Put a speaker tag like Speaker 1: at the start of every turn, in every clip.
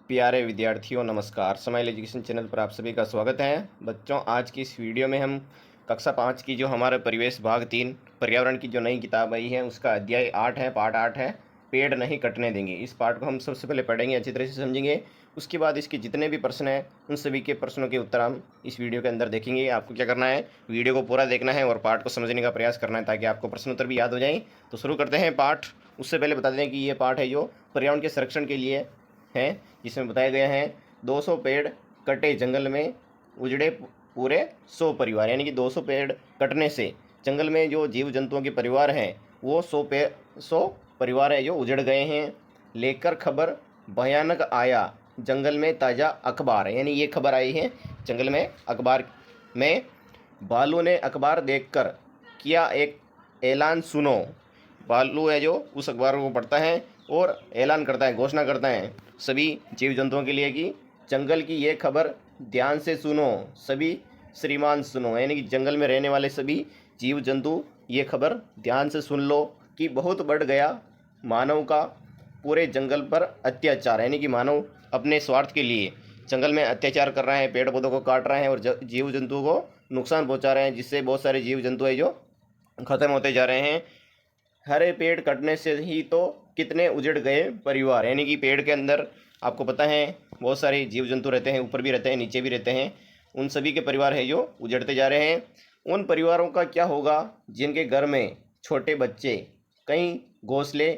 Speaker 1: प्यारे विद्यार्थियों नमस्कार। स्माइल एजुकेशन चैनल पर आप सभी का स्वागत है। बच्चों, आज की इस वीडियो में हम कक्षा 5 की जो हमारे परिवेश भाग 3 पर्यावरण की जो नई किताब आई है उसका अध्याय 8 है, पार्ट 8 है, पेड़ नहीं कटने देंगे। इस पार्ट को हम सबसे पहले पढ़ेंगे, अच्छी तरह से समझेंगे। उसके बाद इसके जितने भी प्रश्न हैं उन सभी के प्रश्नों के उत्तर हम इस वीडियो के अंदर देखेंगे। आपको क्या करना है, वीडियो को पूरा देखना है और पार्ट को समझने का प्रयास करना है ताकि आपको प्रश्न उत्तर भी याद हो जाए। तो शुरू करते हैं पाठ। उससे पहले बता दें कि ये पाठ है जो पर्यावरण के संरक्षण के लिए है, जिसमें बताया गया है 200 पेड़ कटे जंगल में उजड़े पूरे 100 परिवार। यानी कि 200 पेड़ कटने से जंगल में जो जीव जंतुओं के परिवार हैं वो 100 परिवार है जो उजड़ गए हैं। लेकर खबर भयानक आया जंगल में ताज़ा अखबार। यानी ये खबर आई है जंगल में अखबार में। भालू ने अखबार देखकर किया एक ऐलान, सुनो। भालू है जो उस अखबार को पढ़ता है और ऐलान करता है, घोषणा करता है सभी जीव जंतुओं के लिए कि जंगल की ये खबर ध्यान से सुनो, सभी श्रीमान सुनो। यानी कि जंगल में रहने वाले सभी जीव जंतु ये खबर ध्यान से सुन लो कि बहुत बढ़ गया मानव का पूरे जंगल पर अत्याचार। यानी कि मानव अपने स्वार्थ के लिए जंगल में अत्याचार कर रहा है, पेड़ पौधों को काट रहा है और जीव जंतुओं को नुकसान पहुंचा रहे हैं, जिससे बहुत सारे जीव जंतु है जो खत्म होते जा रहे हैं। हरे पेड़ कटने से ही तो कितने उजड़ गए परिवार। यानी कि पेड़ के अंदर आपको पता है बहुत सारे जीव जंतु रहते हैं, ऊपर भी रहते हैं, नीचे भी रहते हैं। उन सभी के परिवार है जो उजड़ते जा रहे हैं। उन परिवारों का क्या होगा जिनके घर में छोटे बच्चे, कई घोंसले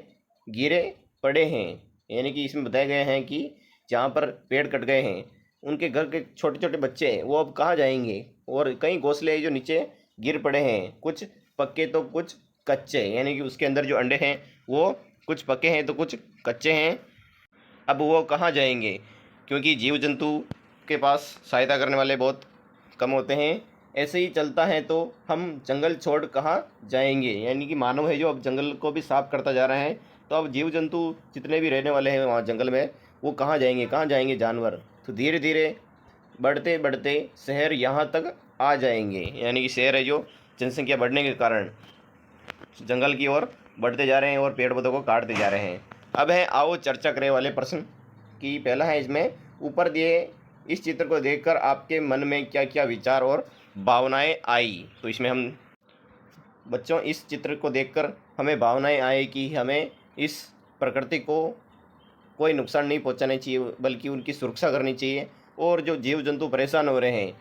Speaker 1: गिरे पड़े हैं। यानी कि इसमें बताया गया है कि जहाँ पर पेड़ कट गए हैं उनके घर के छोटे छोटे बच्चे वो अब कहाँ जाएंगे, और कई घोंसले जो नीचे गिर पड़े हैं, कुछ पक्के तो कुछ कच्चे। यानी कि उसके अंदर जो अंडे हैं वो कुछ पके हैं तो कुछ कच्चे हैं। अब वो कहाँ जाएंगे, क्योंकि जीव जंतु के पास सहायता करने वाले बहुत कम होते हैं। ऐसे ही चलता है तो हम जंगल छोड़ कहाँ जाएंगे। यानी कि मानव है जो अब जंगल को भी साफ करता जा रहा है, तो अब जीव जंतु जितने भी रहने वाले हैं वहाँ जंगल में वो कहाँ जाएंगे जानवर। तो धीरे धीरे बढ़ते बढ़ते शहर यहाँ तक आ जाएंगे। यानी कि शहर है जो जनसंख्या बढ़ने के कारण जंगल की ओर बढ़ते जा रहे हैं और पेड़ पौधों को काटते जा रहे हैं। अब है आओ चर्चा करें वाले प्रश्न की। पहला है इसमें ऊपर दिए इस चित्र को देखकर आपके मन में क्या क्या विचार और भावनाएं आई। तो इसमें हम बच्चों इस चित्र को देखकर हमें भावनाएं आई कि हमें इस प्रकृति को कोई नुकसान नहीं पहुंचाना चाहिए बल्कि उनकी सुरक्षा करनी चाहिए, और जो जीव जंतु परेशान हो रहे हैं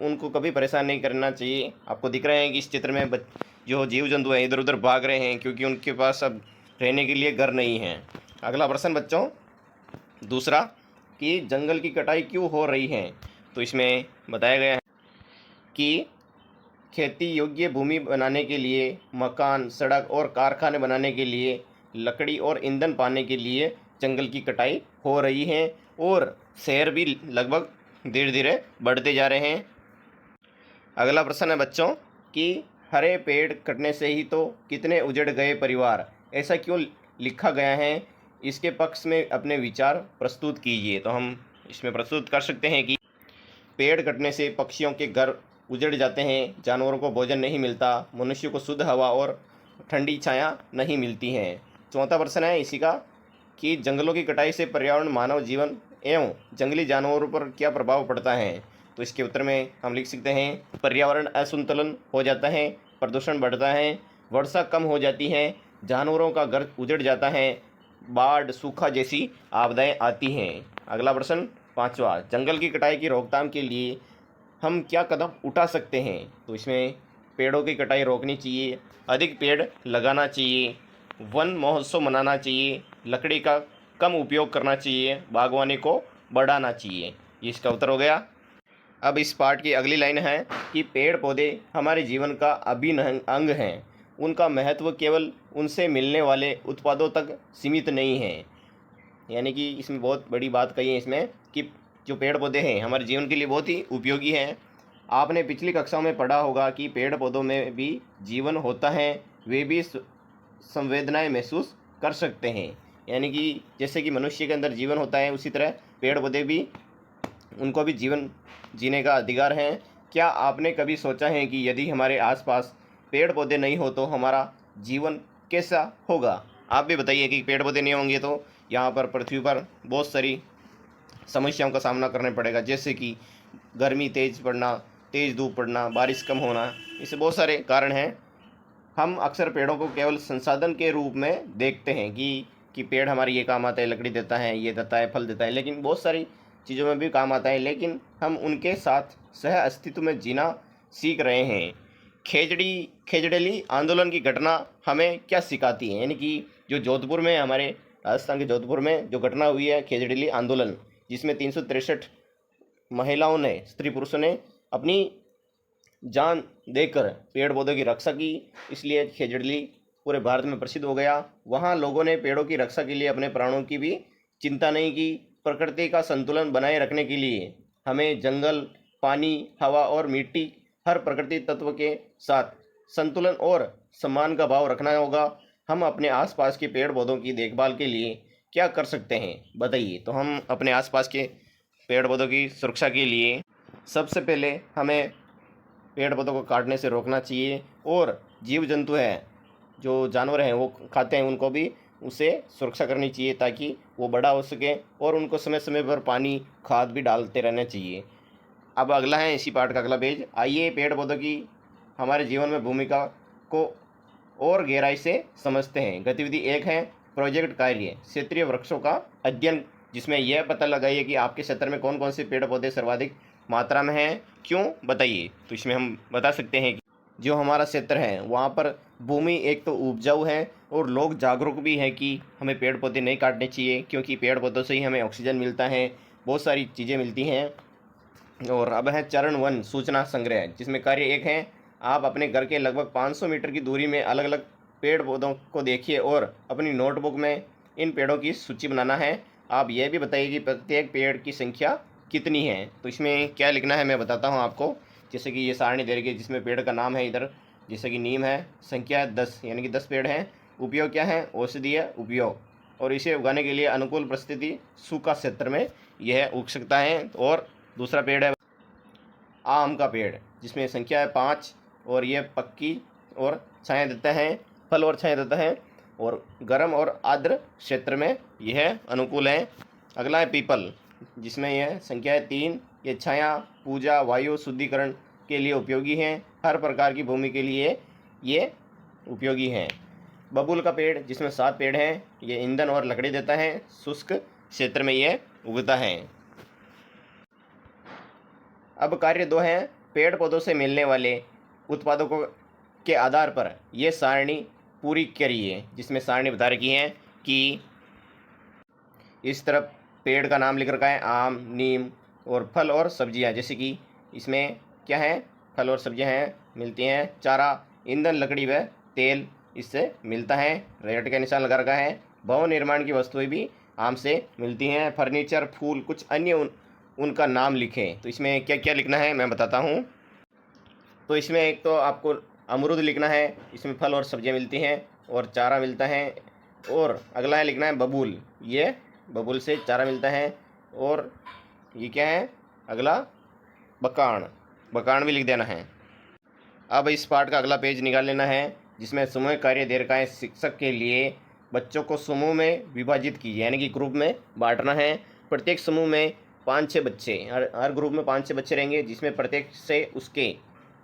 Speaker 1: उनको कभी परेशान नहीं करना चाहिए। आपको दिख रहे हैं कि इस चित्र में जो जीव जंतु हैं इधर उधर भाग रहे हैं क्योंकि उनके पास अब रहने के लिए घर नहीं है। अगला प्रश्न बच्चों दूसरा, कि जंगल की कटाई क्यों हो रही है। तो इसमें बताया गया है कि खेती योग्य भूमि बनाने के लिए, मकान, सड़क और कारखाने बनाने के लिए, लकड़ी और ईंधन पाने के लिए जंगल की कटाई हो रही है और शहर भी लगभग धीरे धीरे बढ़ते जा रहे हैं। अगला प्रश्न है बच्चों कि हरे पेड़ कटने से ही तो कितने उजड़ गए परिवार, ऐसा क्यों लिखा गया है, इसके पक्ष में अपने विचार प्रस्तुत कीजिए। तो हम इसमें प्रस्तुत कर सकते हैं कि पेड़ कटने से पक्षियों के घर उजड़ जाते हैं, जानवरों को भोजन नहीं मिलता, मनुष्य को शुद्ध हवा और ठंडी छाया नहीं मिलती है। चौथा प्रश्न है इसी का कि जंगलों की कटाई से पर्यावरण, मानव जीवन एवं जंगली जानवरों पर क्या प्रभाव पड़ता है। तो इसके उत्तर में हम लिख सकते हैं पर्यावरण असंतुलन हो जाता है, प्रदूषण बढ़ता है, वर्षा कम हो जाती है, जानवरों का घर उजड़ जाता है, बाढ़, सूखा जैसी आपदाएं आती हैं। अगला प्रश्न पांचवा, जंगल की कटाई की रोकथाम के लिए हम क्या कदम उठा सकते हैं। तो इसमें पेड़ों की कटाई रोकनी चाहिए, अधिक पेड़ लगाना चाहिए, वन महोत्सव मनाना चाहिए, लकड़ी का कम उपयोग करना चाहिए, बागवानी को बढ़ाना चाहिए। ये इसका उत्तर हो गया। अब इस पाठ की अगली लाइन है कि पेड़ पौधे हमारे जीवन का अभिन्न अंग हैं, उनका महत्व केवल उनसे मिलने वाले उत्पादों तक सीमित नहीं है। यानी कि इसमें बहुत बड़ी बात कही है इसमें कि जो पेड़ पौधे हैं हमारे जीवन के लिए बहुत ही उपयोगी हैं। आपने पिछली कक्षाओं में पढ़ा होगा कि पेड़ पौधों में भी जीवन होता है, वे भी संवेदनाएं महसूस कर सकते हैं। यानी कि जैसे कि मनुष्य के अंदर जीवन होता है उसी तरह पेड़ पौधे भी, उनको भी जीवन जीने का अधिकार है। क्या आपने कभी सोचा है कि यदि हमारे आसपास पेड़ पौधे नहीं हो तो हमारा जीवन कैसा होगा। आप भी बताइए कि पेड़ पौधे नहीं होंगे तो यहाँ पर पृथ्वी पर बहुत सारी समस्याओं का सामना करना पड़ेगा, जैसे कि गर्मी तेज़ पड़ना, तेज़ धूप पड़ना, बारिश कम होना। इससे बहुत सारे कारण हैं। हम अक्सर पेड़ों को केवल संसाधन के रूप में देखते हैं कि पेड़ हमारे ये काम आता है, लकड़ी देता है, ये देता है, फल देता है, लेकिन बहुत सारी चीज़ों में भी काम आता है, लेकिन हम उनके साथ सह अस्तित्व में जीना सीख रहे हैं। खेजड़ेली आंदोलन की घटना हमें क्या सिखाती है, यानी कि जो जोधपुर में, हमारे राजस्थान के जोधपुर में जो घटना हुई है खेजड़ेली आंदोलन, जिसमें 363 महिलाओं ने, स्त्री पुरुषों ने अपनी जान देकर पेड़ पौधों की रक्षा की, इसलिए खेजड़ेली पूरे भारत में प्रसिद्ध हो गया। वहाँ लोगों ने पेड़ों की रक्षा के लिए अपने प्राणों की भी चिंता नहीं की। प्रकृति का संतुलन बनाए रखने के लिए हमें जंगल, पानी, हवा और मिट्टी, हर प्रकृति तत्व के साथ संतुलन और सम्मान का भाव रखना होगा। हम अपने आसपास के पेड़ पौधों की देखभाल के लिए क्या कर सकते हैं, बताइए। तो हम अपने आसपास के पेड़ पौधों की सुरक्षा के लिए सबसे पहले हमें पेड़ पौधों को काटने से रोकना चाहिए, और जीव जंतु हैं, जो जानवर हैं वो खाते हैं, उनको भी उसे सुरक्षा करनी चाहिए ताकि वो बड़ा हो सके, और उनको समय समय पर पानी, खाद भी डालते रहना चाहिए। अब अगला है इसी पार्ट का अगला पेज। आइए पेड़ पौधों की हमारे जीवन में भूमिका को और गहराई से समझते हैं। गतिविधि 1 है प्रोजेक्ट कार्य, क्षेत्रीय वृक्षों का अध्ययन, जिसमें यह पता लगाइए कि आपके क्षेत्र में कौन कौन से पेड़ पौधे सर्वाधिक मात्रा में हैं, क्यों, बताइए। तो इसमें हम बता सकते हैं कि जो हमारा क्षेत्र है वहाँ पर भूमि एक तो उपजाऊ है, और लोग जागरूक भी हैं कि हमें पेड़ पौधे नहीं काटने चाहिए, क्योंकि पेड़ पौधों से ही हमें ऑक्सीजन मिलता है, बहुत सारी चीज़ें मिलती हैं। और अब है चरण 1 सूचना संग्रह, जिसमें कार्य 1 है आप अपने घर के लगभग 500 मीटर की दूरी में अलग अलग पेड़ पौधों को देखिए और अपनी नोटबुक में इन पेड़ों की सूची बनाना है। आप यह भी बताइए कि प्रत्येक पेड़ की संख्या कितनी है। तो इसमें क्या लिखना है मैं बताता हूँ आपको। जैसे कि ये सारणी दे रखी है, जिसमें पेड़ का नाम है इधर, जैसे कि नीम है, संख्या है 10, यानी कि 10 पेड़ हैं। उपयोग क्या है, औषधीय उपयोग, और इसे उगाने के लिए अनुकूल परिस्थिति, सूखा क्षेत्र में यह उग सकता है। और दूसरा पेड़ है आम का पेड़, जिसमें संख्या है 5, और ये पक्की और छाया देता है, फल और छाया देता है, और गर्म और आर्द्र क्षेत्र में यह अनुकूल है। अगला है पीपल, जिसमें यह संख्या है 3, ये छाया, पूजा, वायु शुद्धिकरण के लिए उपयोगी हैं, हर प्रकार की भूमि के लिए ये उपयोगी हैं। बबूल का पेड़, जिसमें 7 पेड़ हैं, ये ईंधन और लकड़ी देता है, शुष्क क्षेत्र में यह उगता है। अब कार्य 2 है पेड़ पौधों से मिलने वाले उत्पादों के आधार पर यह सारणी पूरी करिए, जिसमें सारणी बता रखी है कि इस तरफ पेड़ का नाम लिख रखा है आम, नीम, और फल और सब्जियां, जैसे कि इसमें क्या है, फल और सब्जियां हैं, मिलती हैं। चारा, ईंधन, लकड़ी व तेल इससे मिलता है, रेट का निशान लगा रखा है। भवन निर्माण की वस्तुएं भी आम से मिलती हैं। फर्नीचर, फूल, कुछ अन्य उनका नाम लिखें। तो इसमें क्या क्या लिखना है मैं बताता हूँ। तो इसमें एक तो आपको अमरूद लिखना है, इसमें फल और सब्जियां मिलती हैं और चारा मिलता है। और अगला है लिखना है बबूल, ये बबूल से चारा मिलता है। और ये क्या है अगला, बकाण, बकाण भी लिख देना है। अब इस पार्ट का अगला पेज निकाल लेना है, जिसमें समूह कार्य दे रखा है। शिक्षक के लिए बच्चों को समूह में विभाजित कीजिए, यानी कि ग्रुप में बांटना है। प्रत्येक समूह में 5-6 बच्चे, हर ग्रुप में 5-6 बच्चे रहेंगे, जिसमें प्रत्येक से उसके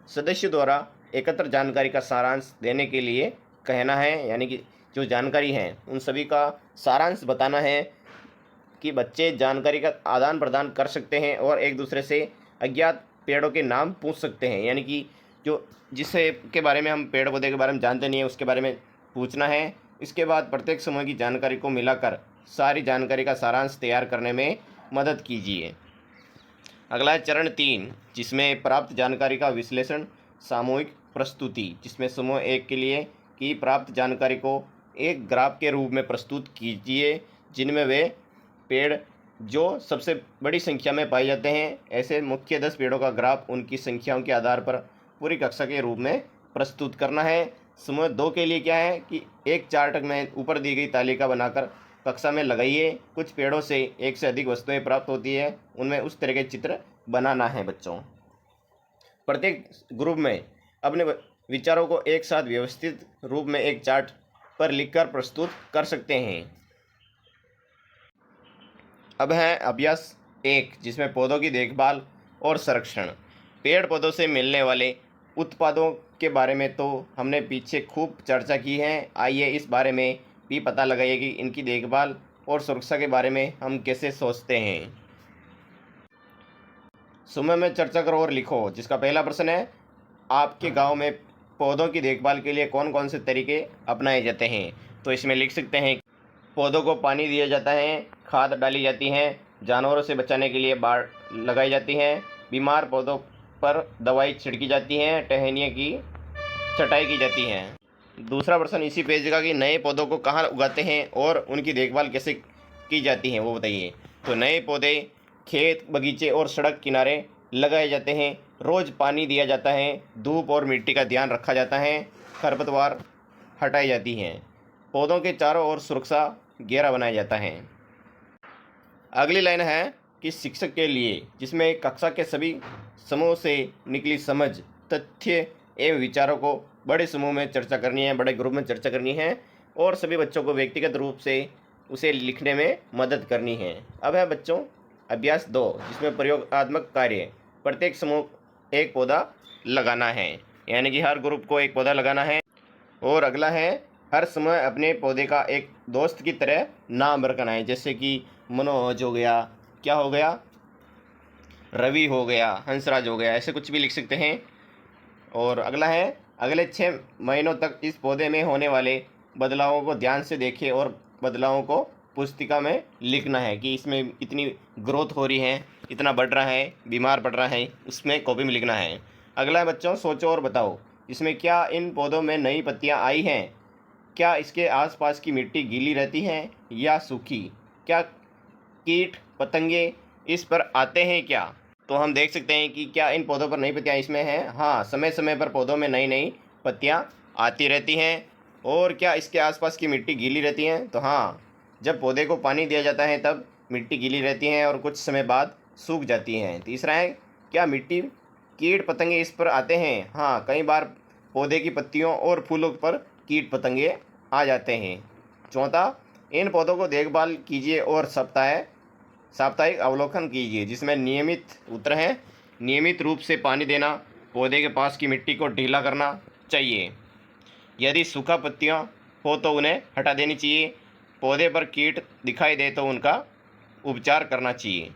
Speaker 1: सदस्य द्वारा एकत्र जानकारी का सारांश देने के लिए कहना है, यानी कि जो जानकारी है उन सभी का सारांश बताना है, कि बच्चे जानकारी का आदान प्रदान कर सकते हैं और एक दूसरे से अज्ञात पेड़ों के नाम पूछ सकते हैं, यानी कि जो जिससे के बारे में हम पेड़ पौधे के बारे में जानते नहीं है उसके बारे में पूछना है। इसके बाद प्रत्येक समूह की जानकारी को मिलाकर सारी जानकारी का सारांश तैयार करने में मदद कीजिए। अगला है चरण 3, जिसमें प्राप्त जानकारी का विश्लेषण, सामूहिक प्रस्तुति, जिसमें समूह 1 के लिए की प्राप्त जानकारी को एक ग्राफ के रूप में प्रस्तुत कीजिए, जिनमें वे पेड़ जो सबसे बड़ी संख्या में पाए जाते हैं, ऐसे मुख्य 10 पेड़ों का ग्राफ उनकी संख्याओं के आधार पर पूरी कक्षा के रूप में प्रस्तुत करना है। समूह 2 के लिए क्या है कि एक चार्ट में ऊपर दी गई तालिका बनाकर कक्षा में लगाइए। कुछ पेड़ों से एक से अधिक वस्तुएं प्राप्त होती है, उनमें उस तरह के चित्र बनाना है बच्चों। प्रत्येक ग्रुप में अपने विचारों को एक साथ व्यवस्थित रूप में एक चार्ट पर लिखकर प्रस्तुत कर सकते हैं। अब है अभ्यास एक, जिसमें पौधों की देखभाल और संरक्षण। पेड़ पौधों से मिलने वाले उत्पादों के बारे में तो हमने पीछे खूब चर्चा की है। आइए इस बारे में भी पता लगाइए कि इनकी देखभाल और सुरक्षा के बारे में हम कैसे सोचते हैं। सुबह में चर्चा करो और लिखो। जिसका पहला प्रश्न है, आपके गांव में पौधों की देखभाल के लिए कौन कौन से तरीके अपनाए जाते हैं? तो इसमें लिख सकते हैं, पौधों को पानी दिया जाता है, खाद डाली जाती है, जानवरों से बचाने के लिए बाड़ लगाई जाती है, बीमार पौधों पर दवाई छिड़की जाती है, टहनियों की छटाई की जाती है। दूसरा प्रश्न इसी पेज का कि नए पौधों को कहाँ उगाते हैं और उनकी देखभाल कैसे की जाती है वो बताइए। तो नए पौधे खेत, बगीचे और सड़क किनारे लगाए जाते हैं। रोज़ पानी दिया जाता है, धूप और मिट्टी का ध्यान रखा जाता है, खरपतवार हटाई जाती हैं, पौधों के चारों ओर सुरक्षा घेरा बनाया जाता है। अगली लाइन है कि शिक्षक के लिए, जिसमें कक्षा के सभी समूह से निकली समझ, तथ्य एवं विचारों को बड़े समूह में चर्चा करनी है, बड़े ग्रुप में चर्चा करनी है और सभी बच्चों को व्यक्तिगत रूप से उसे लिखने में मदद करनी है। अब है बच्चों अभ्यास 2, जिसमें प्रयोगात्मक कार्य। प्रत्येक समूह एक पौधा लगाना है, यानी कि हर ग्रुप को एक पौधा लगाना है। और अगला है, हर समय अपने पौधे का एक दोस्त की तरह नाम रखना है, जैसे कि मनोज हो गया, क्या हो गया, रवि हो गया, हंसराज हो गया, ऐसे कुछ भी लिख सकते हैं। और अगला है, अगले 6 महीनों तक इस पौधे में होने वाले बदलावों को ध्यान से देखें और बदलावों को पुस्तिका में लिखना है कि इसमें इतनी ग्रोथ हो रही है, इतना बढ़ रहा है, बीमार पड़ रहा है, उसमें कॉपी में लिखना है। अगला है बच्चों सोचो और बताओ, इसमें क्या इन पौधों में नई पत्तियां आई हैं? क्या इसके आसपास की मिट्टी गीली रहती है या सूखी? क्या कीट पतंगे इस पर आते हैं क्या? तो हम देख सकते हैं कि क्या इन पौधों पर नई पत्तियां इसमें हैं? हाँ, समय समय पर पौधों में नई नई पत्तियां आती रहती हैं। और क्या इसके आसपास की मिट्टी गीली रहती है? तो हाँ, जब पौधे को पानी दिया जाता है तब मिट्टी गीली रहती है और कुछ समय बाद सूख जाती हैं। तीसरा है, क्या मिट्टी कीट पतंगे इस पर आते हैं? हाँ, कई बार पौधे की पत्तियों और फूलों पर कीट पतंगे आ जाते हैं। चौथा, इन पौधों को देखभाल कीजिए और साप्ताहिक अवलोकन कीजिए, जिसमें नियमित उत्तर हैं, नियमित रूप से पानी देना, पौधे के पास की मिट्टी को ढीला करना चाहिए, यदि सूखा पत्तियां हो तो उन्हें हटा देनी चाहिए, पौधे पर कीट दिखाई दे तो उनका उपचार करना चाहिए।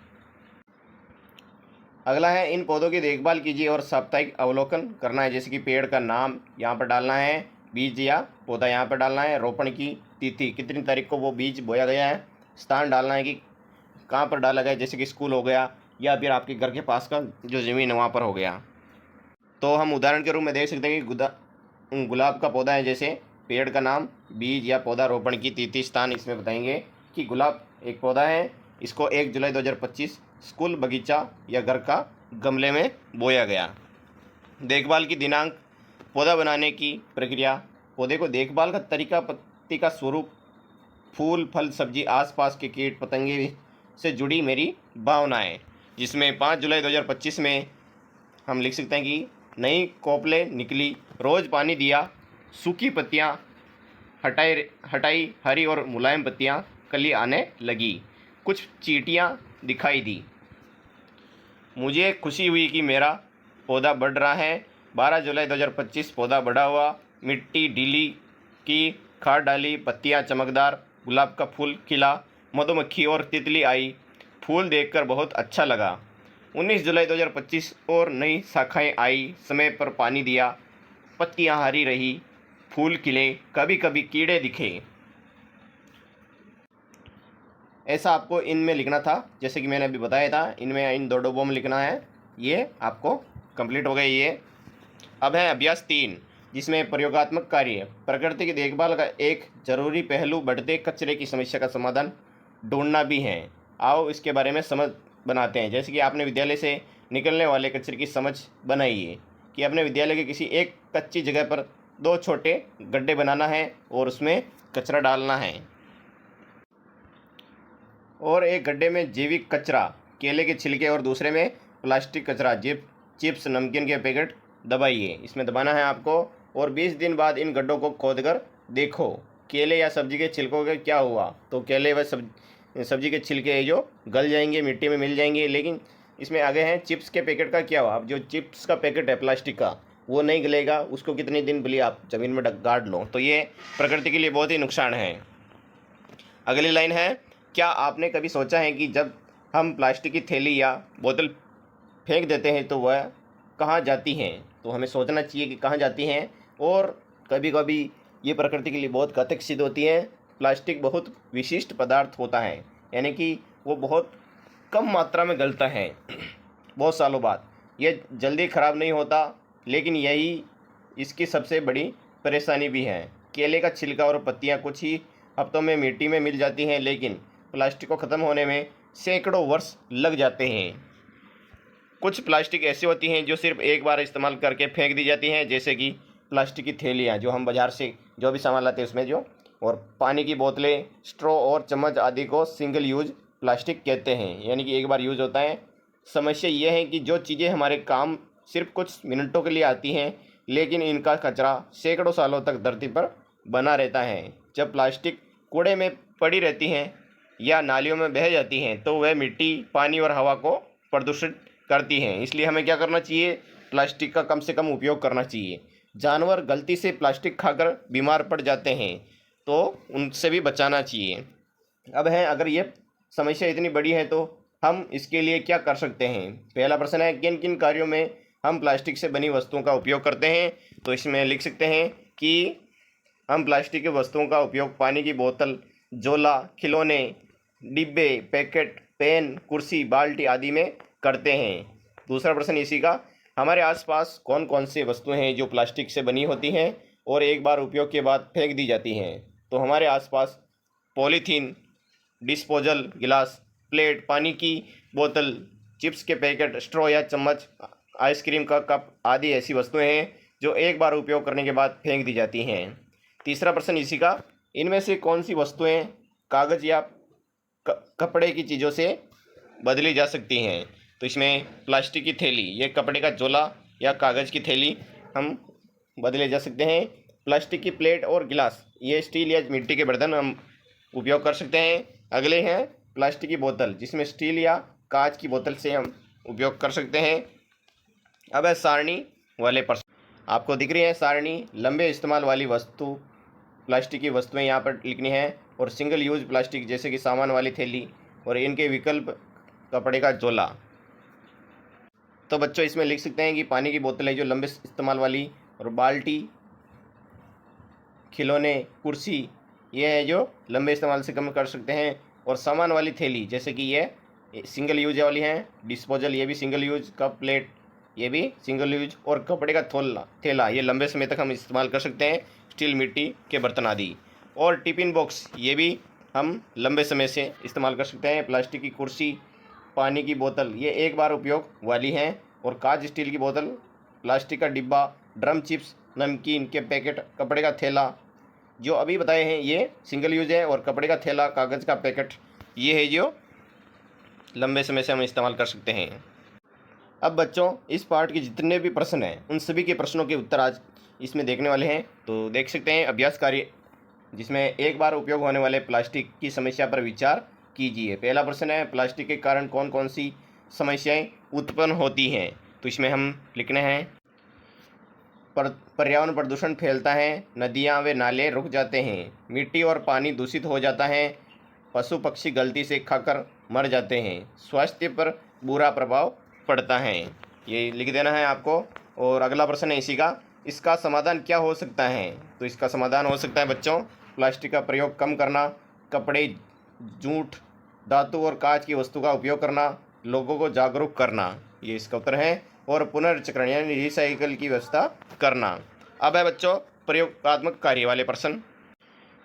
Speaker 1: अगला है, इन पौधों की देखभाल कीजिए और साप्ताहिक अवलोकन करना है, जैसे कि पेड़ का नाम यहाँ पर डालना है, बीज या पौधा यहाँ पर डालना है, रोपण की तिथि, कितनी तारीख को वो बीज बोया गया है, स्थान डालना है कि कहाँ पर डाला गया, जैसे कि स्कूल हो गया या फिर आपके घर के पास का जो ज़मीन है वहाँ पर हो गया। तो हम उदाहरण के रूप में देख सकते हैं कि गुलाब का पौधा है, जैसे पेड़ का नाम, बीज या पौधा, रोपण की तिथि, स्थान इसमें बताएंगे कि गुलाब एक पौधा है, इसको 1 जुलाई 2025 स्कूल, बगीचा या घर का गमले में बोया गया। देखभाल की दिनांक, पौधा बनाने की प्रक्रिया, पौधे को देखभाल का तरीका, पत्ती का स्वरूप, फूल फल सब्जी, आसपास के कीट पतंगे से जुड़ी मेरी भावनाएं, जिसमें 5 जुलाई 2025 में हम लिख सकते हैं कि नई कोपले निकली, रोज़ पानी दिया, सूखी पत्तियां हटाई, हरी और मुलायम पत्तियां कली आने लगी, कुछ चींटियां दिखाई दी, मुझे खुशी हुई कि मेरा पौधा बढ़ रहा है। 12 जुलाई 2025 पौधा बढ़ा हुआ, मिट्टी ढीली की, खाद डाली, पत्तियां चमकदार, गुलाब का फूल खिला, मधुमक्खी और तितली आई, फूल देखकर बहुत अच्छा लगा। 19 जुलाई 2025 और नई शाखाएं आई, समय पर पानी दिया, पत्तियां हरी रही, फूल खिले, कभी कभी कीड़े दिखे। ऐसा आपको इनमें लिखना था, जैसे कि मैंने अभी बताया था, इनमें इन 2 डब्बों में लिखना है। ये आपको कंप्लीट हो गया ये। अब है अभ्यास 3, जिसमें प्रयोगात्मक कार्य। प्रकृति की देखभाल का एक जरूरी पहलू बढ़ते कचरे की समस्या का समाधान ढूंढना भी है। आओ इसके बारे में समझ बनाते हैं। जैसे कि आपने विद्यालय से निकलने वाले कचरे की समझ बनाइए कि अपने विद्यालय की किसी एक कच्ची जगह पर 2 छोटे गड्ढे बनाना है और उसमें कचरा डालना है, और एक गड्ढे में जैविक कचरा, केले के छिलके, और दूसरे में प्लास्टिक कचरा, चिप्स, नमकीन के पैकेट दबाइए, इसमें दबाना है आपको। और 20 दिन बाद इन गड्ढों को खोदकर देखो केले या सब्जी के छिलकों का क्या हुआ। तो केले व सब्जी के छिलके जो गल जाएंगे, मिट्टी में मिल जाएंगे। लेकिन इसमें आगे हैं चिप्स के पैकेट का क्या हुआ। अब जो चिप्स का पैकेट है प्लास्टिक का, वो नहीं गलेगा, उसको कितने दिन भले आप ज़मीन में गाड़ लो, तो ये प्रकृति के लिए बहुत ही नुकसान है। अगली लाइन है, क्या आपने कभी सोचा है कि जब हम प्लास्टिक की थैली या बोतल फेंक देते हैं तो वह कहाँ जाती हैं। तो हमें सोचना चाहिए कि कहाँ जाती हैं, और कभी कभी ये प्रकृति के लिए बहुत घातक सिद्ध होती हैं। प्लास्टिक बहुत विशिष्ट पदार्थ होता है, यानी कि वो बहुत कम मात्रा में गलता है बहुत सालों बाद। ये जल्दी ख़राब नहीं होता, लेकिन यही इसकी सबसे बड़ी परेशानी भी है। केले का छिलका और पत्तियाँ कुछ ही हफ्तों में मिट्टी में मिल जाती हैं, लेकिन प्लास्टिक को ख़त्म होने में सैकड़ों वर्ष लग जाते हैं। कुछ प्लास्टिक ऐसी होती हैं जो सिर्फ एक बार इस्तेमाल करके फेंक दी जाती हैं, जैसे कि प्लास्टिक की थैलियाँ जो हम बाज़ार से जो भी सामान लाते हैं उसमें जो, और पानी की बोतलें, स्ट्रॉ और चम्मच आदि को सिंगल यूज प्लास्टिक कहते हैं, यानी कि एक बार यूज होता है। समस्या यह है कि जो चीज़ें हमारे काम सिर्फ कुछ मिनटों के लिए आती हैं, लेकिन इनका कचरा सैकड़ों सालों तक धरती पर बना रहता है। जब प्लास्टिक कूड़े में पड़ी रहती हैं या नालियों में बह जाती हैं, तो वह मिट्टी, पानी और हवा को प्रदूषित करती हैं। इसलिए हमें क्या करना चाहिए, प्लास्टिक का कम से कम उपयोग करना चाहिए। जानवर गलती से प्लास्टिक खाकर बीमार पड़ जाते हैं, तो उनसे भी बचाना चाहिए। अब है, अगर ये समस्या इतनी बड़ी है तो हम इसके लिए क्या कर सकते हैं। पहला प्रश्न है, किन किन कार्यों में हम प्लास्टिक से बनी वस्तुओं का उपयोग करते हैं। तो इसमें लिख सकते हैं कि हम प्लास्टिक की वस्तुओं का उपयोग पानी की बोतल, झोला, खिलौने, डिब्बे, पैकेट, पेन, कुर्सी, बाल्टी आदि में करते हैं। दूसरा प्रश्न इसी का, हमारे आसपास कौन कौन सी वस्तुएं हैं जो प्लास्टिक से बनी होती हैं और एक बार उपयोग के बाद फेंक दी जाती हैं। तो हमारे आसपास पॉलीथीन, डिस्पोजल गिलास, प्लेट, पानी की बोतल, चिप्स के पैकेट, स्ट्रॉ या चम्मच, आइसक्रीम का कप आदि ऐसी वस्तुएं हैं जो एक बार उपयोग करने के बाद फेंक दी जाती हैं। तीसरा प्रश्न इसी का, इनमें से कौन सी वस्तुएं कागज़ या कपड़े की चीज़ों से बदली जा सकती हैं। तो इसमें प्लास्टिक की थैली, ये कपड़े का झोला या कागज़ की थैली हम बदले जा सकते हैं। प्लास्टिक की प्लेट और गिलास, ये स्टील या मिट्टी के बर्तन हम उपयोग कर सकते हैं। अगले हैं प्लास्टिक की बोतल, जिसमें स्टील या कांच की बोतल से हम उपयोग कर सकते हैं। अब है सारणी वाले प्रश्न, आपको दिख रही है सारणी। लंबे इस्तेमाल वाली वस्तु, प्लास्टिक की वस्तुएं यहाँ पर लिखनी है, और सिंगल यूज प्लास्टिक जैसे कि सामान वाली थैली, और इनके विकल्प कपड़े का झोला। तो बच्चों इसमें लिख सकते हैं कि पानी की बोतल है जो लंबे इस्तेमाल वाली, और बाल्टी, खिलौने, कुर्सी ये है जो लंबे इस्तेमाल से कम कर सकते हैं, और सामान वाली थैली जैसे कि ये सिंगल यूज वाली हैं। डिस्पोजल ये भी सिंगल यूज, कप प्लेट ये भी सिंगल यूज, और कपड़े का थैला ये लंबे समय तक हम इस्तेमाल कर सकते हैं, स्टील, मिट्टी के बर्तन आदि। और टिफ़िन बॉक्स ये भी हम लंबे समय से इस्तेमाल कर सकते हैं। प्लास्टिक की कुर्सी, पानी की बोतल ये एक बार उपयोग वाली हैं, और कांच, स्टील की बोतल, प्लास्टिक का डिब्बा, ड्रम, चिप्स, नमकीन के पैकेट, कपड़े का थैला जो अभी बताए हैं ये सिंगल यूज है, और कपड़े का थैला, कागज़ का पैकेट ये है जो लंबे समय से हम इस्तेमाल कर सकते हैं। अब बच्चों इस पार्ट के जितने भी प्रश्न हैं उन सभी के प्रश्नों के उत्तर आज इसमें देखने वाले हैं। तो देख सकते हैं अभ्यास कार्य, जिसमें एक बार उपयोग होने वाले प्लास्टिक की समस्या पर विचार कीजिए। पहला प्रश्न है, प्लास्टिक के कारण कौन कौन सी समस्याएं उत्पन्न होती हैं। तो इसमें हम लिखने हैं, पर्यावरण प्रदूषण फैलता है, नदियाँ व नाले रुक जाते हैं, मिट्टी और पानी दूषित हो जाता है, पशु पक्षी गलती से खाकर मर जाते हैं, स्वास्थ्य पर बुरा प्रभाव पड़ता है। ये लिख देना है आपको। और अगला प्रश्न है इसी का, इसका समाधान क्या हो सकता है। तो इसका समाधान हो सकता है बच्चों, प्लास्टिक का प्रयोग कम करना, कपड़े, जूट, धातु और कांच की वस्तु का उपयोग करना, लोगों को जागरूक करना, ये इसका उत्तर है। और पुनर्चक्रण यानी रिसाइकल की व्यवस्था करना। अब है बच्चों प्रयोगात्मक कार्य वाले प्रश्न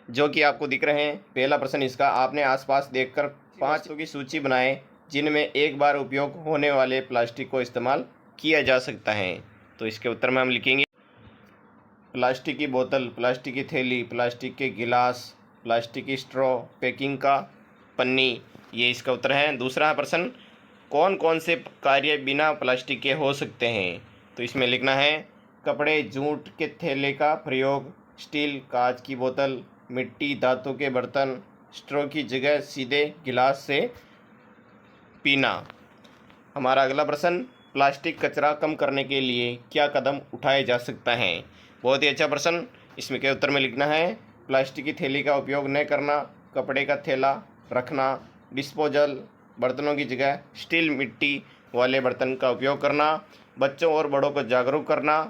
Speaker 1: जो कि आपको दिख रहे हैं। पहला प्रश्न इसका, आपने आसपास देखकर 5 की सूची बनाएं जिनमें एक बार उपयोग होने वाले प्लास्टिक को इस्तेमाल किया जा सकता है। तो इसके उत्तर में हम लिखेंगे, प्लास्टिक की बोतल, प्लास्टिक की थैली, प्लास्टिक के गिलास, प्लास्टिक की स्ट्रॉ, पैकिंग का पन्नी, ये इसका उत्तर है। दूसरा प्रश्न, कौन कौन से कार्य बिना प्लास्टिक के हो सकते हैं। तो इसमें लिखना है, कपड़े, जूट के थैले का प्रयोग, स्टील, कांच की बोतल, मिट्टी, धातु के बर्तन, स्ट्रॉ की जगह सीधे गिलास से पीना। हमारा अगला प्रश्न, प्लास्टिक कचरा कम करने के लिए क्या कदम उठाए जा सकता है? बहुत ही अच्छा प्रश्न। इसमें के उत्तर में लिखना है, प्लास्टिक की थैली का उपयोग न करना, कपड़े का थैला रखना, डिस्पोजल बर्तनों की जगह स्टील मिट्टी वाले बर्तन का उपयोग करना, बच्चों और बड़ों को जागरूक करना,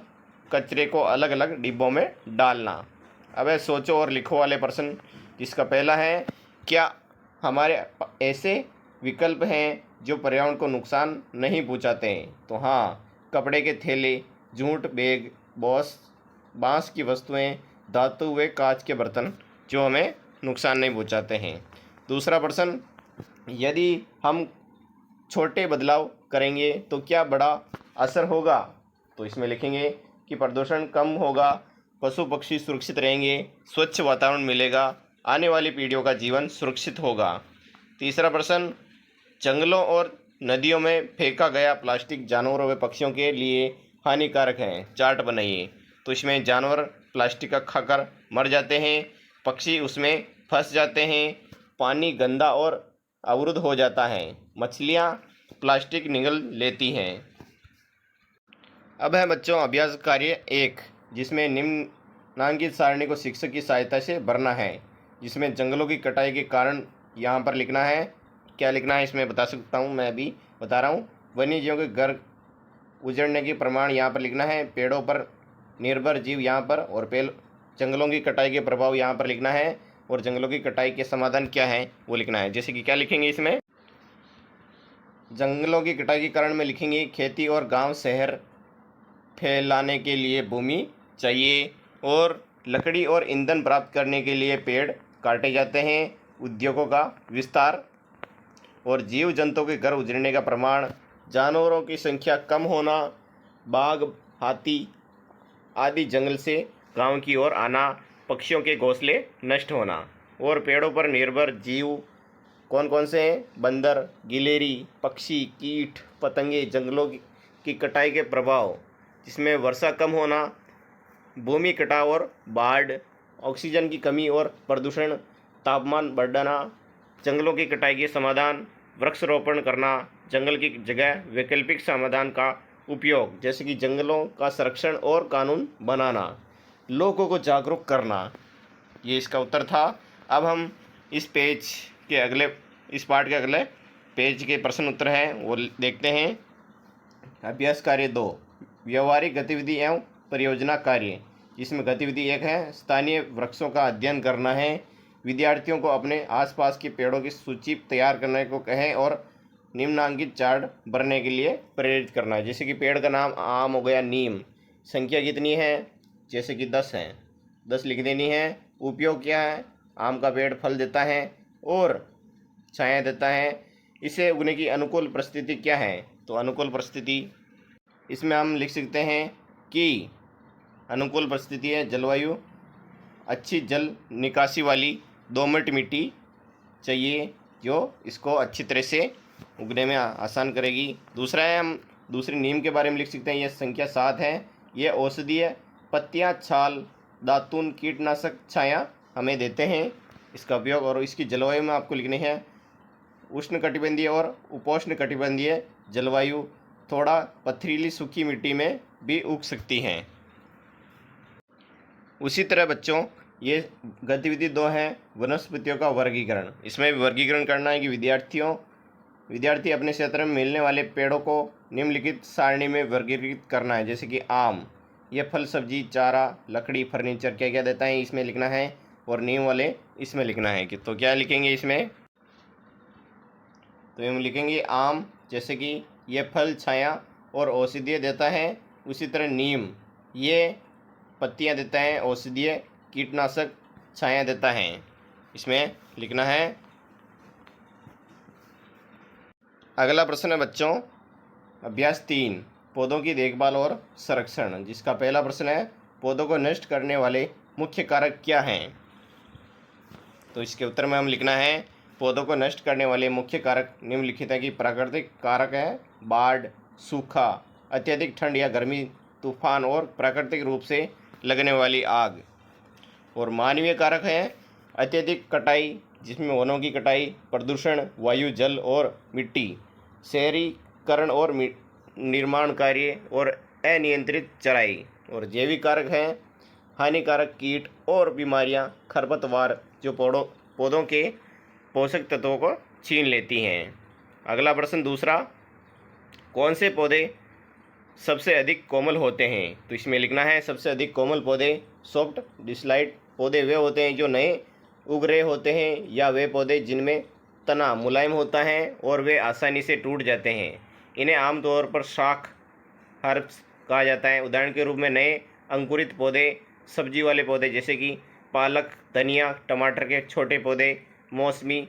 Speaker 1: कचरे को अलग अलग डिब्बों में डालना। अब है सोचो और लिखो वाले प्रश्न, जिसका पहला है, क्या हमारे ऐसे विकल्प हैं जो पर्यावरण को नुकसान नहीं पहुंचाते हैं? तो हाँ, कपड़े के थैले, जूट बैग, बांस की वस्तुएं, धातु व कांच के बर्तन जो हमें नुकसान नहीं पहुंचाते हैं। दूसरा प्रश्न, यदि हम छोटे बदलाव करेंगे तो क्या बड़ा असर होगा? तो इसमें लिखेंगे कि प्रदूषण कम होगा, पशु पक्षी सुरक्षित रहेंगे, स्वच्छ वातावरण मिलेगा, आने वाली पीढ़ियों का जीवन सुरक्षित होगा। तीसरा प्रश्न, जंगलों और नदियों में फेंका गया प्लास्टिक जानवरों व पक्षियों के लिए हानिकारक है, चार्ट बनाइए। तो इसमें जानवर प्लास्टिक का खाकर मर जाते हैं, पक्षी उसमें फंस जाते हैं, पानी गंदा और अवरुद्ध हो जाता है, मछलियाँ प्लास्टिक निगल लेती हैं। अब है बच्चों अभ्यास कार्य 1, जिसमें निम्नांकित सारणी को शिक्षक की सहायता से भरना है, जिसमें जंगलों की कटाई के कारण यहाँ पर लिखना है, क्या लिखना है इसमें बता सकता हूँ, मैं अभी बता रहा हूँ। वन्य जीवों के घर उजड़ने के प्रमाण यहाँ पर लिखना है, पेड़ों पर निर्भर जीव यहाँ पर, और जंगलों की कटाई के प्रभाव यहाँ पर लिखना है, और जंगलों की कटाई के समाधान क्या है वो लिखना है। जैसे कि क्या लिखेंगे इसमें, जंगलों की कटाई के कारण में लिखेंगे खेती और गांव शहर फैलाने के लिए भूमि चाहिए, और लकड़ी और ईंधन प्राप्त करने के लिए पेड़ काटे जाते हैं, उद्योगों का विस्तार और जीव जंतुओं के घर उजड़ने का प्रमाण, जानवरों की संख्या कम होना, बाघ हाथी आदि जंगल से गांव की ओर आना, पक्षियों के घोंसले नष्ट होना, और पेड़ों पर निर्भर जीव कौन कौन से हैं, बंदर, गिलहरी, पक्षी, कीट पतंगे, जंगलों की कटाई के प्रभाव, जिसमें वर्षा कम होना, भूमि कटाव और बाढ़, ऑक्सीजन की कमी और प्रदूषण, तापमान बढ़ना, जंगलों की कटाई के समाधान, वृक्षारोपण करना, जंगल की जगह वैकल्पिक समाधान का उपयोग, जैसे कि जंगलों का संरक्षण और कानून बनाना, लोगों को जागरूक करना। ये इसका उत्तर था। अब हम इस पार्ट के अगले पेज के प्रश्न उत्तर हैं वो देखते हैं। अभ्यास कार्य 2, व्यवहारिक गतिविधि एवं परियोजना कार्य, जिसमें गतिविधि 1 है, स्थानीय वृक्षों का अध्ययन करना है, विद्यार्थियों को अपने आसपास के पेड़ों की सूची तैयार करने को कहें और निम्नांकित चार्ट भरने के लिए प्रेरित करना है। जैसे कि पेड़ का नाम आम हो गया, नीम, संख्या कितनी है, जैसे कि 10 है, 10 लिख देनी है। उपयोग क्या है, आम का पेड़ फल देता है और छाया देता है। इसे उगने की अनुकूल परिस्थिति क्या है, तो अनुकूल परिस्थिति इसमें हम लिख सकते हैं कि अनुकूल परिस्थिति है जलवायु, अच्छी जल निकासी वाली दोमट मिट्टी चाहिए जो इसको अच्छी तरह से उगने में आसान करेगी। दूसरा है, हम दूसरी नीम के बारे में लिख सकते हैं, यह संख्या 7 है, यह औषधीय पत्तियां, छाल, दातून, कीटनाशक, छाया हमें देते हैं, इसका उपयोग। और इसकी जलवायु में आपको लिखने हैं उष्णकटिबंधीय और उपोष्ण कटिबंधीय जलवायु, थोड़ा पथरीली सूखी मिट्टी में भी उग सकती हैं। उसी तरह बच्चों ये गतिविधि 2 है, वनस्पतियों का वर्गीकरण। इसमें भी वर्गीकरण करना है कि विद्यार्थी अपने क्षेत्र में मिलने वाले पेड़ों को निम्नलिखित सारणी में वर्गीकृत करना है। जैसे कि आम, यह फल, सब्जी, चारा, लकड़ी, फर्नीचर क्या क्या देता है इसमें लिखना है, और नीम वाले इसमें लिखना है कि तो क्या लिखेंगे इसमें, तो हम लिखेंगे आम, जैसे कि यह फल, छाया और औषधीय देता है। उसी तरह नीम, ये पत्तियां देता है, औषधीय, कीटनाशक, छाया देता है, इसमें लिखना है। अगला प्रश्न है बच्चों अभ्यास 3, पौधों की देखभाल और संरक्षण, जिसका पहला प्रश्न है, पौधों को नष्ट करने वाले मुख्य कारक क्या हैं? तो इसके उत्तर में हम लिखना है, पौधों को नष्ट करने वाले मुख्य कारक निम्नलिखित है कि प्राकृतिक कारक है, बाढ़, सूखा, अत्यधिक ठंड या गर्मी, तूफान और प्राकृतिक रूप से लगने वाली आग। और मानवीय कारक हैं, अत्यधिक कटाई, जिसमें वनों की कटाई, प्रदूषण, वायु, जल और मिट्टी, शहरीकरण और निर्माण कार्य और अनियंत्रित चराई। और जैविक कारक हैं हानिकारक कीट और बीमारियां, खरपतवार जो पौधों के पोषक तत्वों को छीन लेती हैं। अगला प्रश्न दूसरा, कौन से पौधे सबसे अधिक कोमल होते हैं? तो इसमें लिखना है सबसे अधिक कोमल पौधे सॉफ्ट डिस्लाइड पौधे वे होते हैं जो नए उग रहे होते हैं, या वे पौधे जिनमें तना मुलायम होता है और वे आसानी से टूट जाते हैं। इन्हें आमतौर पर शाख हर्ब्स कहा जाता है। उदाहरण के रूप में नए अंकुरित पौधे, सब्जी वाले पौधे जैसे कि पालक, धनिया, टमाटर के छोटे पौधे, मौसमी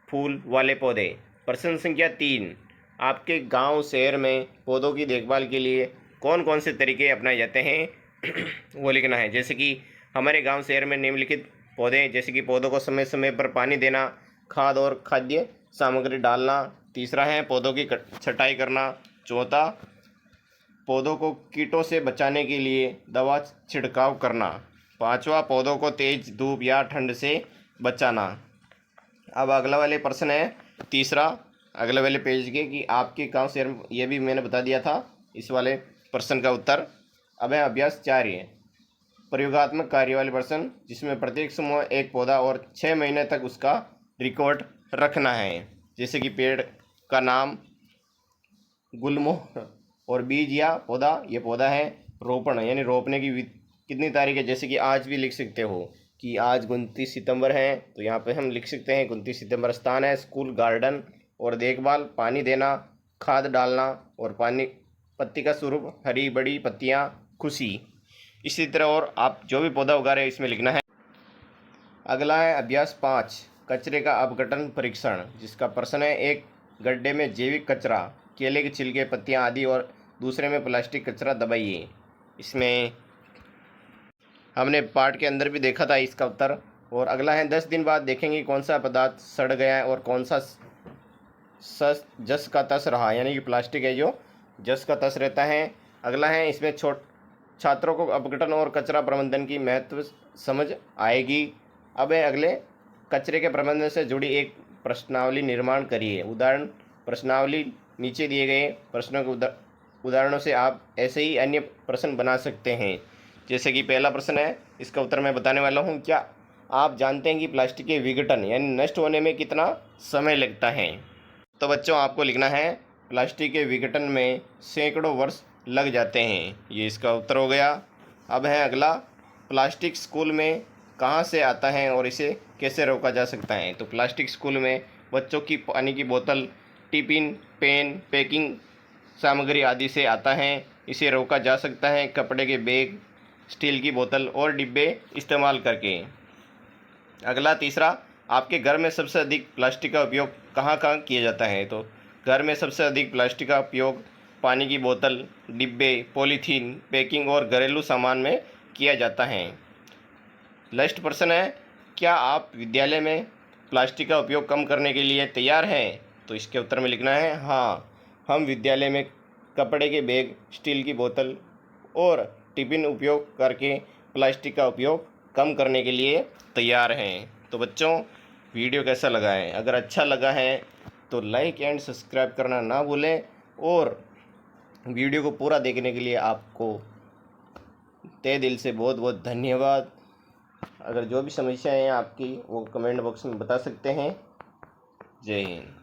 Speaker 1: फूल वाले पौधे। प्रश्न संख्या 3, आपके गांव शहर में पौधों की देखभाल के लिए कौन कौन से तरीके अपनाए जाते हैं वो लिखना है। जैसे कि हमारे गांव शहर में निम्नलिखित पौधे, जैसे कि पौधों को समय समय पर पानी देना, खाद और खाद्य सामग्री डालना। तीसरा है पौधों की छटाई करना। चौथा, पौधों को कीटों से बचाने के लिए दवा छिड़काव करना। पांचवा, पौधों को तेज धूप या ठंड से बचाना। अब अगला वाले प्रश्न है तीसरा, अगले वाले पेज के, कि आपके गांव शहर में, ये भी मैंने बता दिया था इस वाले प्रश्न का उत्तर। अब है अभ्यास 4, प्रयोगात्मक कार्य वाले प्रश्न, जिसमें प्रत्येक समूह एक पौधा और 6 महीने तक उसका रिकॉर्ड रखना है। जैसे कि पेड़ का नाम, गुलमोहर और बीज या पौधा, ये पौधा है। रोपण यानी रोपने की कितनी तारीख है, जैसे कि आज भी लिख सकते हो कि आज 29 सितंबर है, तो यहाँ पे हम लिख सकते हैं 29 सितंबर। स्थान है स्कूल, गार्डन। और देखभाल, पानी देना, खाद डालना और पानी, पत्ती का स्वरूप हरी बड़ी पत्तियाँ, खुशी। इसी तरह और आप जो भी पौधा उगा रहे हैं इसमें लिखना है। अगला है अभ्यास 5, कचरे का अपघटन परीक्षण, जिसका प्रश्न है एक गड्ढे में जैविक कचरा, केले के छिलके, पत्तियाँ आदि, और दूसरे में प्लास्टिक कचरा दबाइए। इसमें हमने पार्ट के अंदर भी देखा था इसका उत्तर। और अगला है 10 दिन बाद देखेंगे कौन सा पदार्थ सड़ गया है और कौन सा जस का तस रहा, यानी कि प्लास्टिक है जो जस का तस रहता है। अगला है इसमें छात्रों को अपघटन और कचरा प्रबंधन की महत्व समझ आएगी। अब है अगले, कचरे के प्रबंधन से जुड़ी एक प्रश्नावली निर्माण करिए। उदाहरण प्रश्नावली नीचे दिए गए प्रश्नों के उदाहरणों से आप ऐसे ही अन्य प्रश्न बना सकते हैं। जैसे कि पहला प्रश्न है, इसका उत्तर मैं बताने वाला हूँ। क्या आप जानते हैं कि प्लास्टिक के विघटन यानी नष्ट होने में कितना समय लगता है? तो बच्चों आपको लिखना है प्लास्टिक के विघटन में सैकड़ों वर्ष लग जाते हैं। ये इसका उत्तर हो गया। अब है अगला, प्लास्टिक स्कूल में कहाँ से आता है और इसे कैसे रोका जा सकता है? तो प्लास्टिक स्कूल में बच्चों की पानी की बोतल, टिफिन, पेन, पैकिंग सामग्री आदि से आता है। इसे रोका जा सकता है कपड़े के बैग, स्टील की बोतल और डिब्बे इस्तेमाल करके। अगला तीसरा, आपके घर में सबसे अधिक प्लास्टिक का उपयोग कहाँ कहाँ किया जाता है? तो घर में सबसे अधिक प्लास्टिक का उपयोग पानी की बोतल, डिब्बे, पॉलीथीन, पैकिंग और घरेलू सामान में किया जाता है। लास्ट प्रश्न है, क्या आप विद्यालय में प्लास्टिक का उपयोग कम करने के लिए तैयार हैं? तो इसके उत्तर में लिखना है हाँ, हम विद्यालय में कपड़े के बैग, स्टील की बोतल और टिफिन उपयोग करके प्लास्टिक का उपयोग कम करने के लिए तैयार हैं। तो बच्चों वीडियो कैसा लगा है? अगर अच्छा लगा है तो लाइक एंड सब्सक्राइब करना ना भूलें, और वीडियो को पूरा देखने के लिए आपको तहे दिल से बहुत बहुत धन्यवाद। अगर जो भी समस्या है आपकी वो कमेंट बॉक्स में बता सकते हैं। जय हिंद।